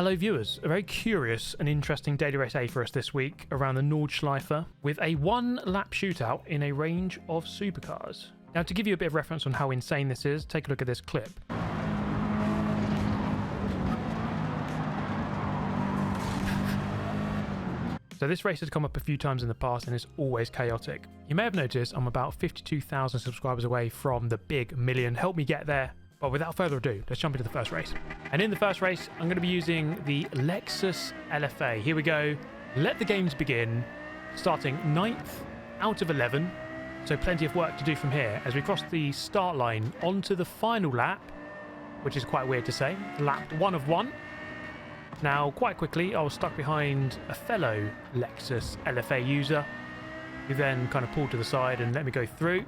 Hello viewers, a very curious and interesting daily race A for us this week around the Nordschleife with a one-lap shootout in a range of supercars. Now to give you a bit of reference on how insane this is, take a look at this clip. So this race has come up a few times in the past and is always chaotic. You may have noticed I'm about 52,000 subscribers away from the big million. Help me get there. But without further ado, let's jump into the first race. And in the first race, I'm going to be using the Lexus LFA. Here we go. Let the games begin. Starting 9th out of 11. So plenty of work to do from here as we cross the start line onto the final lap, which is quite weird to say. Lap 1 of 1. Now, quite quickly, I was stuck behind a fellow Lexus LFA user who then kind of pulled to the side and let me go through.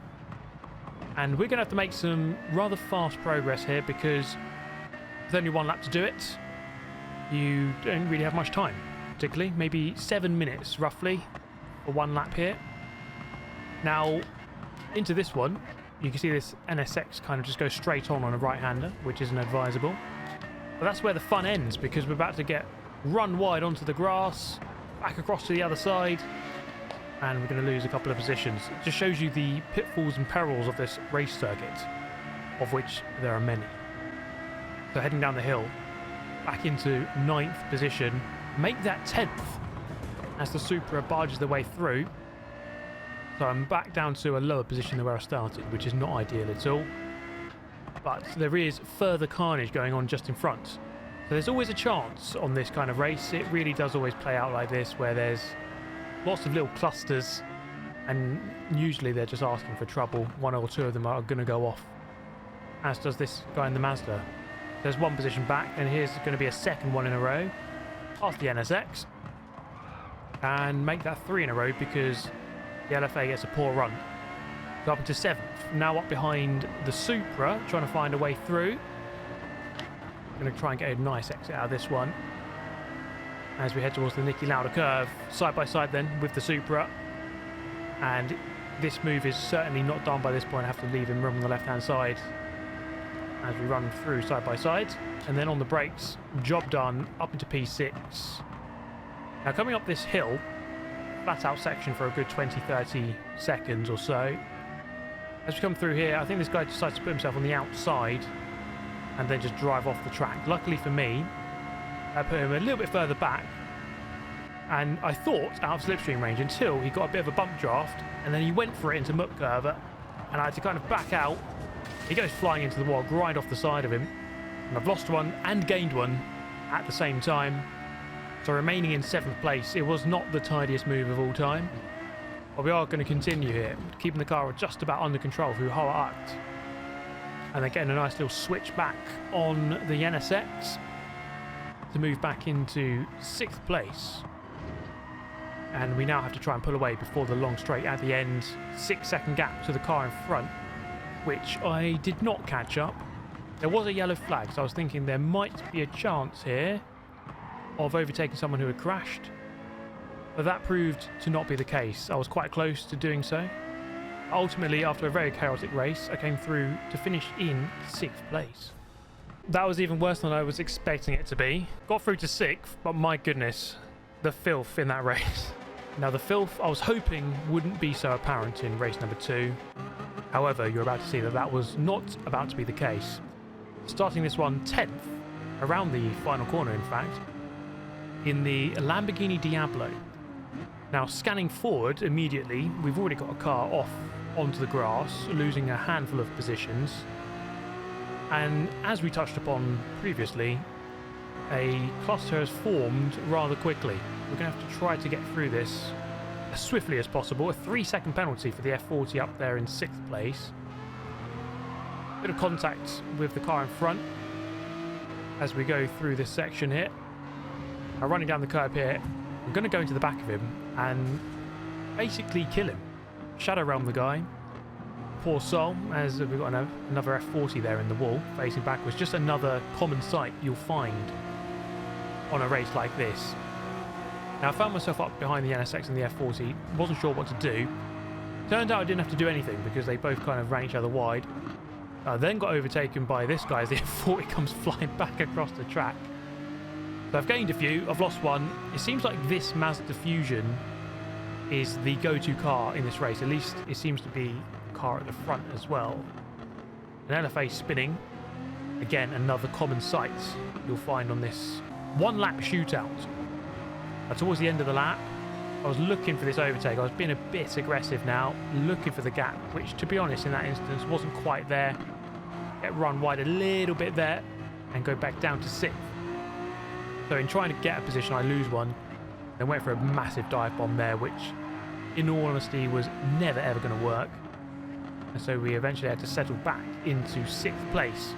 And we're going to have to make some rather fast progress here because there's only one lap to do it. You don't really have much time, particularly. Maybe 7 minutes, roughly, for one lap here. Now, into this one, you can see this NSX kind of just goes straight on a right-hander, which isn't advisable. But that's where the fun ends because we're about to get run wide onto the grass, back across to the other side, and we're going to lose a couple of positions. It just shows you the pitfalls and perils of this race circuit, of which there are many. So heading down the hill, back into 9th position, make that 10th as the Supra barges their way through. So I'm back down to a lower position than where I started, which is not ideal at all. But there is further carnage going on just in front. So there's always a chance on this kind of race. It really does always play out like this, where there's lots of little clusters, and usually they're just asking for trouble. One or two of them are going to go off, as does this guy in the Mazda. There's one position back, and here's going to be a second one in a row, past the NSX, and make that 3 in a row because the LFA gets a poor run. So up into 7th, now up behind the Supra, trying to find a way through. I'm going to try and get a nice exit out of this one as we head towards the Niki Lauda curve, side by side then with the Supra. And this move is certainly not done by this point. I have to leave him room on the left hand side as we run through side by side. And then on the brakes, job done, up into P6. Now coming up this hill, flat out section for a good 20-30 seconds or so. As we come through here, I think this guy decides to put himself on the outside and then just drive off the track. Luckily for me, I put him a little bit further back, and I thought out of slipstream range until he got a bit of a bump draft, and then he went for it into muck curve, and I had to kind of back out. He goes flying into the wall, right off the side of him, and I've lost one and gained one at the same time. So remaining in 7th place, it was not the tidiest move of all time. But we are going to continue here, keeping the car just about under control through Shootout. And then getting a nice little switch back on the NSX to move back into 6th place. And we now have to try and pull away before the long straight at the end. 6-second gap to the car in front, which I did not catch up. There was a yellow flag, so I was thinking there might be a chance here of overtaking someone who had crashed. But that proved to not be the case. I was quite close to doing so. Ultimately, after a very chaotic race, I came through to finish in 6th place. That was even worse than I was expecting it to be. Got through to 6th, but my goodness, the filth in that race. Now the filth I was hoping wouldn't be so apparent in race number 2. However, you're about to see that that was not about to be the case. Starting this one 10th, around the final corner in fact, in the Lamborghini Diablo. Now scanning forward immediately, we've already got a car off onto the grass, losing a handful of positions. And as we touched upon previously, a cluster has formed rather quickly. We're going to have to try to get through this as swiftly as possible. A 3-second penalty for the F40 up there in 6th place. Bit of contact with the car in front as we go through this section here. Now running down the curb here, I'm going to go into the back of him and basically kill him. Shadow realm the guy. Poor soul, as we've got another F40 there in the wall, facing backwards. Just another common sight you'll find on a race like this. Now I found myself up behind the NSX and the F40, wasn't sure what to do. Turned out I didn't have to do anything because they both kind of ran each other wide. I then got overtaken by this guy as the F40 comes flying back across the track. So I've gained a few, I've lost one. It seems like this Mazda Fusion is the go-to car in this race. At least it seems to be a car at the front as well. An LFA spinning. Again, another common sight you'll find on this one-lap shootout. Towards the end of the lap, I was looking for this overtake. I was being a bit aggressive now, looking for the gap, which, to be honest, in that instance, wasn't quite there. Get run wide a little bit there and go back down to 6th. So in trying to get a position, I lose one. Then went for a massive dive bomb there, which, in all honesty, was never ever going to work. And so we eventually had to settle back into 6th place.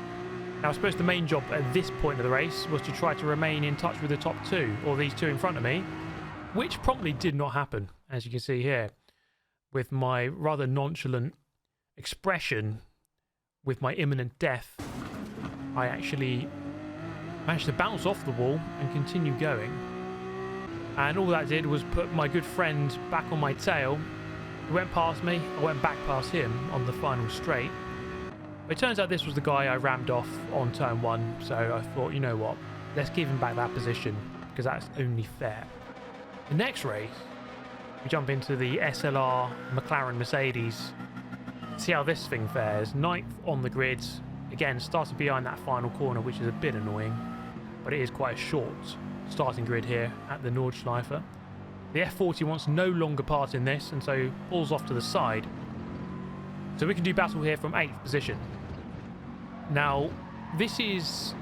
Now, I suppose the main job at this point of the race was to try to remain in touch with the top 2, or these 2 in front of me, which promptly did not happen, as you can see here. With my rather nonchalant expression, with my imminent death, I actually managed to bounce off the wall and continue going. And all that did was put my good friend back on my tail. He went past me, I went back past him on the final straight. But it turns out this was the guy I rammed off on turn 1, so I thought, you know what, let's give him back that position, because that's only fair. The next race, we jump into the SLR McLaren Mercedes. See how this thing fares. 9th on the grid. Again, started behind that final corner, which is a bit annoying, but it is quite a short starting grid here at the Nordschleife. The F40 wants no longer part in this, and so pulls off to the side. So we can do battle here from 8th position. Now, this is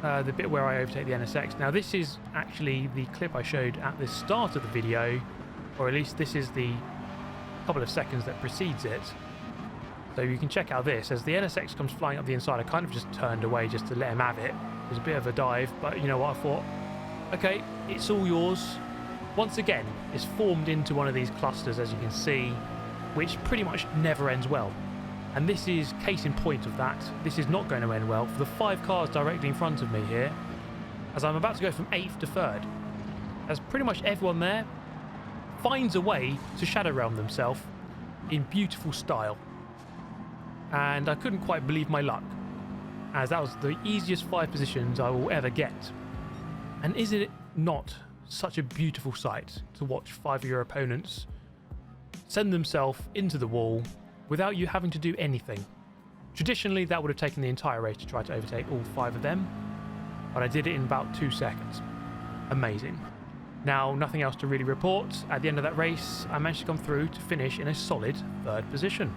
the bit where I overtake the NSX. Now, this is actually the clip I showed at the start of the video, or at least this is the couple of seconds that precedes it. So you can check out this. As the NSX comes flying up the inside, I kind of just turned away just to let him have it. It was a bit of a dive, but you know what, I thought, okay, it's all yours. Once again, it's formed into one of these clusters, as you can see, which pretty much never ends well. And this is case in point of that. This is not going to end well for the 5 cars directly in front of me here, as I'm about to go from 8th to 3rd. As pretty much everyone there finds a way to shadow realm themselves in beautiful style. And I couldn't quite believe my luck, as that was the easiest 5 positions I will ever get. And is it not such a beautiful sight to watch 5 of your opponents send themselves into the wall without you having to do anything? Traditionally, that would have taken the entire race to try to overtake all 5 of them, but I did it in about 2 seconds. Amazing. Now, nothing else to really report. At the end of that race, I managed to come through to finish in a solid 3rd position.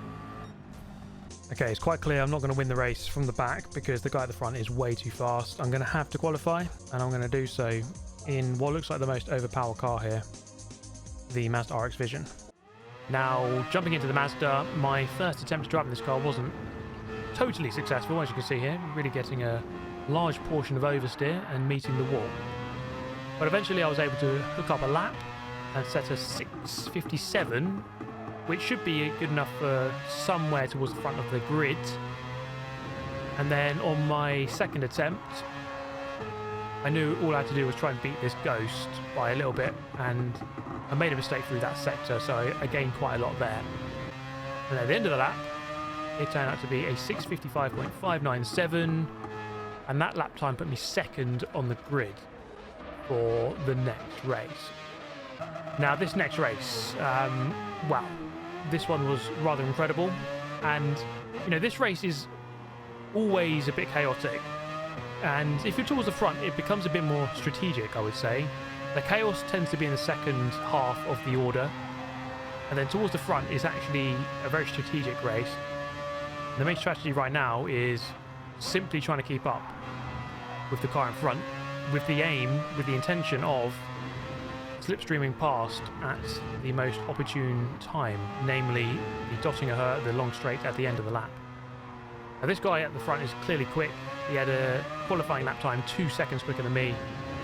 Okay, it's quite clear I'm not going to win the race from the back because the guy at the front is way too fast. I'm going to have to qualify, and I'm going to do so in what looks like the most overpowered car here, the Mazda RX Vision. Now, jumping into the Mazda, my first attempt to drive in this car wasn't totally successful, as you can see here, really getting a large portion of oversteer and meeting the wall. But eventually I was able to hook up a lap and set a 6:57, which should be good enough for somewhere towards the front of the grid. And then on my second attempt, I knew all I had to do was try and beat this Ghost by a little bit, and I made a mistake through that sector, so I gained quite a lot there. And at the end of the lap, it turned out to be a 6:55.597, and that lap time put me second on the grid for the next race. Now, this next race, wow, this one was rather incredible, and you know, this race is always a bit chaotic, and if you're towards the front, it becomes a bit more strategic, I would say. The chaos tends to be in the second half of the order, and then towards the front is actually a very strategic race. The main strategy right now is simply trying to keep up with the car in front, with the aim, with the intention of slipstreaming past at the most opportune time, namely the dotting the long straight at the end of the lap. Now, this guy at the front is clearly quick. He had a qualifying lap time 2 seconds quicker than me,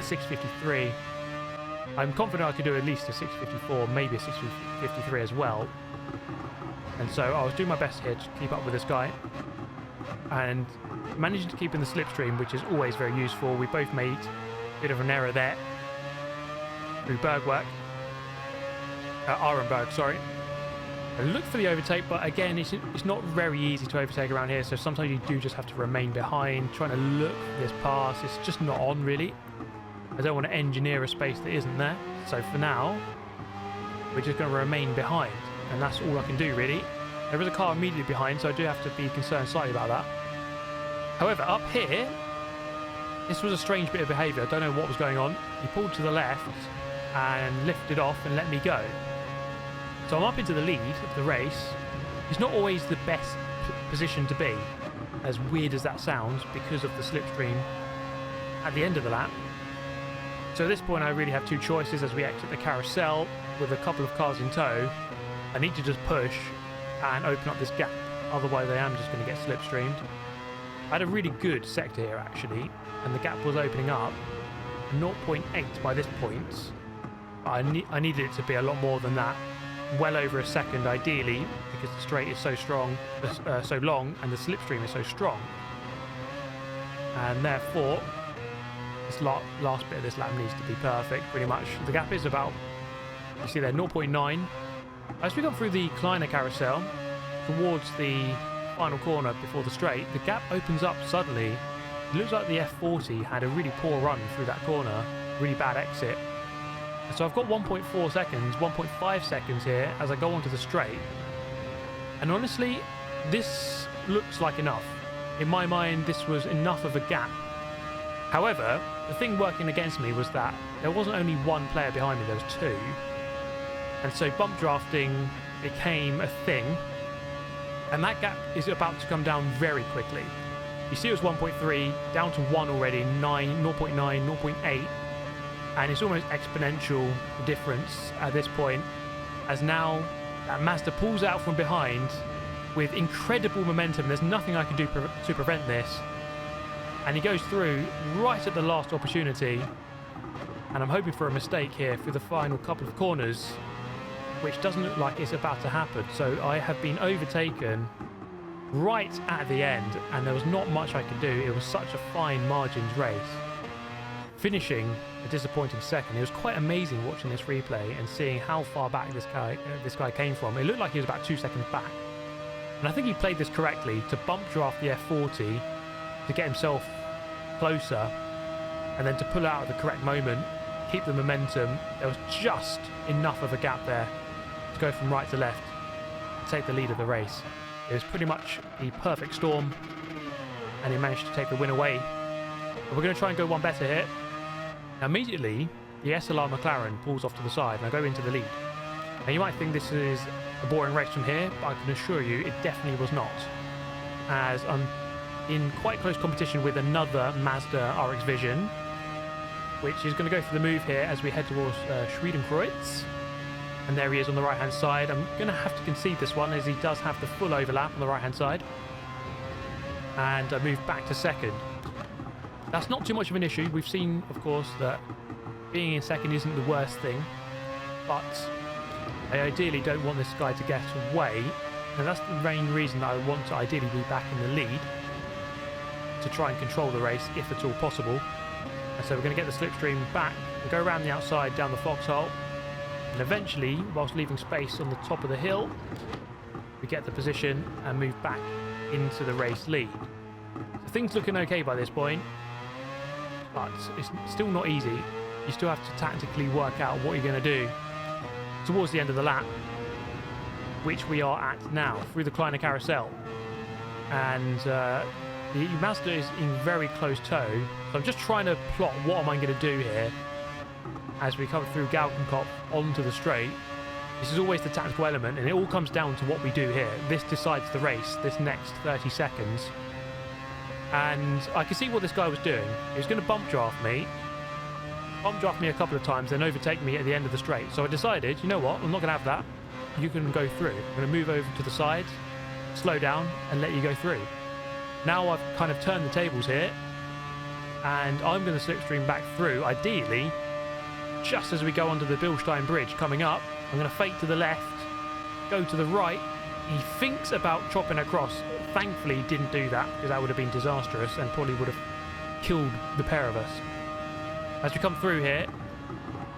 6:53. I'm confident I could do at least a 6:54, maybe a 6:53 as well. And so I was doing my best here to keep up with this guy, and managing to keep in the slipstream, which is always very useful. We both made a bit of an error there through Bergwerk, Arenberg, sorry. I looked for the overtake, but again, it's not very easy to overtake around here, so sometimes you do just have to remain behind, trying to look for this pass. It's just not on, really. I don't want to engineer a space that isn't there. So for now, we're just going to remain behind. And that's all I can do, really. There is a car immediately behind, so I do have to be concerned slightly about that. However, up here, this was a strange bit of behaviour. I don't know what was going on. He pulled to the left and lifted off and let me go. So I'm up into the lead of the race. It's not always the best position to be, as weird as that sounds, because of the slipstream at the end of the lap. So at this point I really have two choices as we exit the carousel with a couple of cars in tow. I need to just push and open up this gap, otherwise I am just going to get slipstreamed. I had a really good sector here actually, and the gap was opening up 0.8 by this point. I needed it to be a lot more than that, well over a second ideally, because the straight is so strong, so long, and the slipstream is so strong. And therefore, this last bit of this lap needs to be perfect, pretty much. The gap is about, you see there, 0.9. As we got through the Kleiner carousel, towards the final corner before the straight, the gap opens up suddenly. It looks like the F40 had a really poor run through that corner, really bad exit. So I've got 1.4 seconds, 1.5 seconds here as I go onto the straight. And honestly, this looks like enough. In my mind, this was enough of a gap. However, the thing working against me was that there wasn't only one player behind me, there was two. And so bump drafting became a thing. And that gap is about to come down very quickly. You see it was 1.3, down to 1 already, 0.9, 0.8. And it's almost exponential difference at this point, as now that Mazda pulls out from behind with incredible momentum. There's nothing I can do to prevent this. And he goes through right at the last opportunity. And I'm hoping for a mistake here through the final couple of corners, which doesn't look like it's about to happen. So I have been overtaken right at the end, and there was not much I could do. It was such a fine margins race. Finishing a disappointing second. It was quite amazing watching this replay and seeing how far back this guy came from. It looked like he was about 2 seconds back. And I think he played this correctly to bump draft the F40 to get himself closer, and then to pull out at the correct moment, keep the momentum. There was just enough of a gap there to go from right to left, take the lead of the race. It was pretty much the perfect storm, and he managed to take the win away. But we're going to try and go one better here. Now immediately, the SLR McLaren pulls off to the side, and I go into the lead. Now you might think this is a boring race from here, but I can assure you it definitely was not, as I'm in quite close competition with another Mazda RX Vision, which is going to go for the move here as we head towards Schwedenkreuz. And there he is on the right hand side. I'm going to have to concede this one, as he does have the full overlap on the right hand side. And I move back to second. That's not too much of an issue. We've seen, of course, that being in second isn't the worst thing, but I ideally don't want this guy to get away, and that's the main reason that I want to ideally be back in the lead, to try and control the race if at all possible. And so we're going to get the slipstream back and go around the outside down the foxhole, and eventually, whilst leaving space on the top of the hill, we get the position and move back into the race lead. So things looking okay by this point, but it's still not easy. You still have to tactically work out what you're going to do towards the end of the lap, which we are at now, through the Kleiner carousel. And the Mazda is in very close tow, so I'm just trying to plot what am I going to do here as we come through Galgenkopf onto the straight. This is always the tactical element, and it all comes down to what we do here. This decides the race, this next 30 seconds. And I can see what this guy was doing. He was going to bump draft me a couple of times, then overtake me at the end of the straight. So I decided, you know what, I'm not going to have that. You can go through. I'm going to move over to the side, slow down, and let you go through. Now I've kind of turned the tables here, and I'm going to slipstream back through, ideally, just as we go under the Bilstein Bridge coming up. I'm going to fake to the left, go to the right. He thinks about chopping across. Thankfully, he didn't do that, because that would have been disastrous and probably would have killed the pair of us. As we come through here,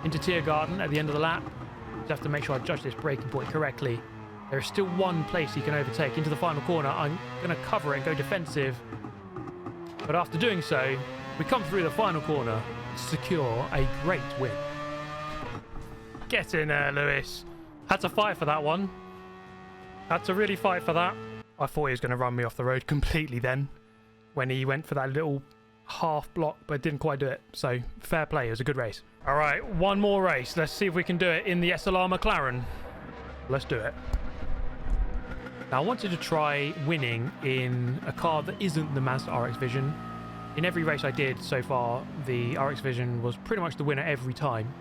into Tiergarten at the end of the lap, just have to make sure I judge this braking point correctly. There is still one place he can overtake. Into the final corner, I'm going to cover it and go defensive. But after doing so, we come through the final corner, secure a great win. Get in there, Lewis. Had to fight for that one. Had to really fight for that. I thought he was going to run me off the road completely then when he went for that little half block, but didn't quite do it. So fair play. It was a good race. All right, one more race. Let's see if we can do it in the SLR McLaren. Let's do it. Now, I wanted to try winning in a car that isn't the Mazda RX Vision. In every race I did so far, the RX Vision was pretty much the winner every time.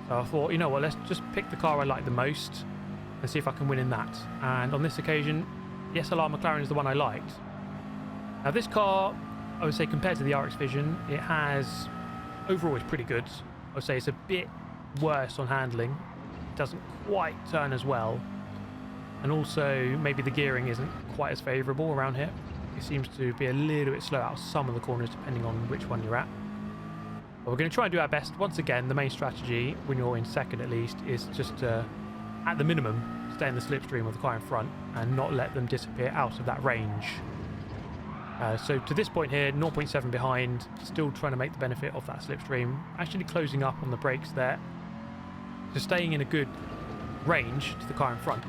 So I thought, you know what, let's just pick the car I like the most and see if I can win in that. And on this occasion, the SLR McLaren is the one I liked. Now, this car, I would say compared to the RX Vision, it has, overall it's pretty good. I would say it's a bit worse on handling. It doesn't quite turn as well. And also, maybe the gearing isn't quite as favourable around here. It seems to be a little bit slow out of some of the corners, depending on which one you're at. But we're going to try and do our best. Once again, the main strategy, when you're in second at least, is just to, at the minimum, stay in the slipstream of the car in front and not let them disappear out of that range. So to this point here, 0.7 behind, still trying to make the benefit of that slipstream. Actually closing up on the brakes there. So staying in a good range to the car in front.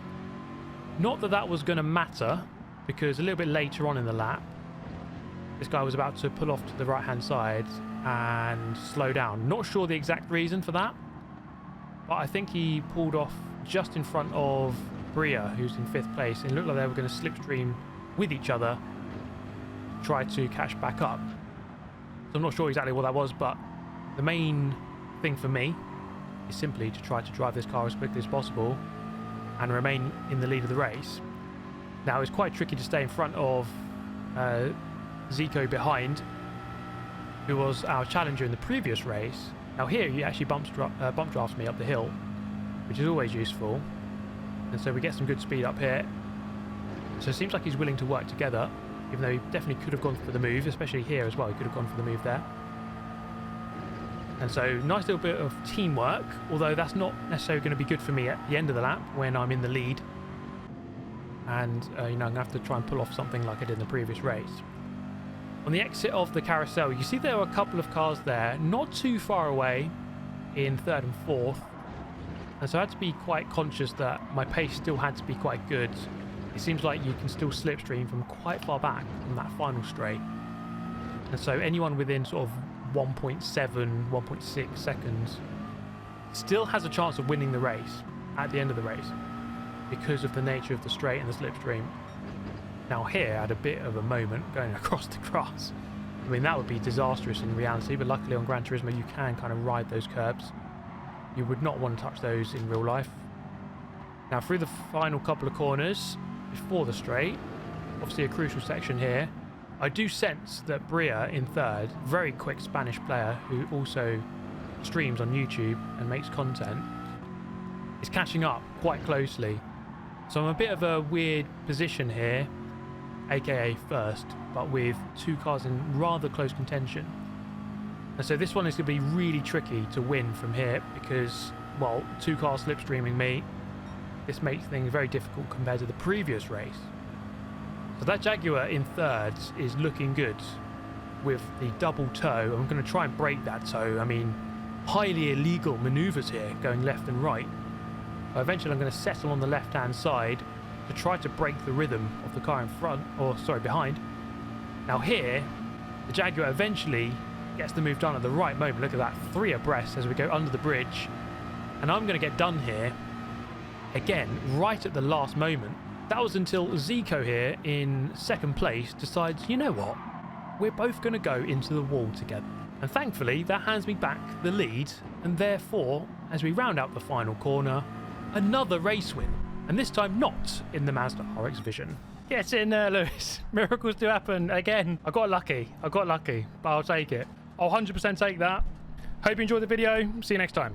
Not that that was going to matter, because a little bit later on in the lap, this guy was about to pull off to the right-hand side and slow down. Not sure the exact reason for that, but I think he pulled off just in front of Bria, who's in 5th place, and it looked like they were going to slipstream with each other, try to catch back up. So I'm not sure exactly what that was, but the main thing for me is simply to try to drive this car as quickly as possible and remain in the lead of the race. Now, it's quite tricky to stay in front of Zico behind, who was our challenger in the previous race. Now here, he actually bump drafts me up the hill, which is always useful. And so we get some good speed up here. So it seems like he's willing to work together, even though he definitely could have gone for the move, especially here as well. He could have gone for the move there. And so nice little bit of teamwork, although that's not necessarily going to be good for me at the end of the lap when I'm in the lead. And, you know, I'm going to have to try and pull off something like I did in the previous race. On the exit of the carousel, you see there are a couple of cars there, not too far away in 3rd and 4th. And so I had to be quite conscious that my pace still had to be quite good. It seems like you can still slipstream from quite far back from that final straight. And so anyone within sort of 1.7, 1.6 seconds still has a chance of winning the race at the end of the race because of the nature of the straight and the slipstream. Now here I had a bit of a moment going across the grass. I mean, that would be disastrous in reality, but luckily on Gran Turismo you can kind of ride those curbs. You would not want to touch those in real life. Now through the final couple of corners before the straight, obviously a crucial section here, I do sense that Bria in 3rd, very quick Spanish player who also streams on YouTube and makes content, is catching up quite closely. So I'm a bit of a weird position here, aka first, but with 2 cars in rather close contention. And so this one is going to be really tricky to win from here because, well, 2 cars slipstreaming me, this makes things very difficult compared to the previous race. So that Jaguar in 3rd is looking good with the double toe. I'm going to try and break that toe. I mean, highly illegal manoeuvres here, going left and right. But eventually I'm going to settle on the left-hand side to try to break the rhythm of the car in front, or sorry, behind. Now here, the Jaguar eventually gets the move done at the right moment. Look at that, 3 abreast as we go under the bridge. And I'm going to get done here, again, right at the last moment. That was until Zico here in 2nd place decides, you know what, we're both going to go into the wall together. And thankfully, that hands me back the lead, and therefore, as we round out the final corner, another race win. And this time not in the Mazda RX Vision. Get in there, Lewis. Miracles do happen. Again, I got lucky, but I'll take it. I'll 100% take that. Hope you enjoyed the video. See you next time.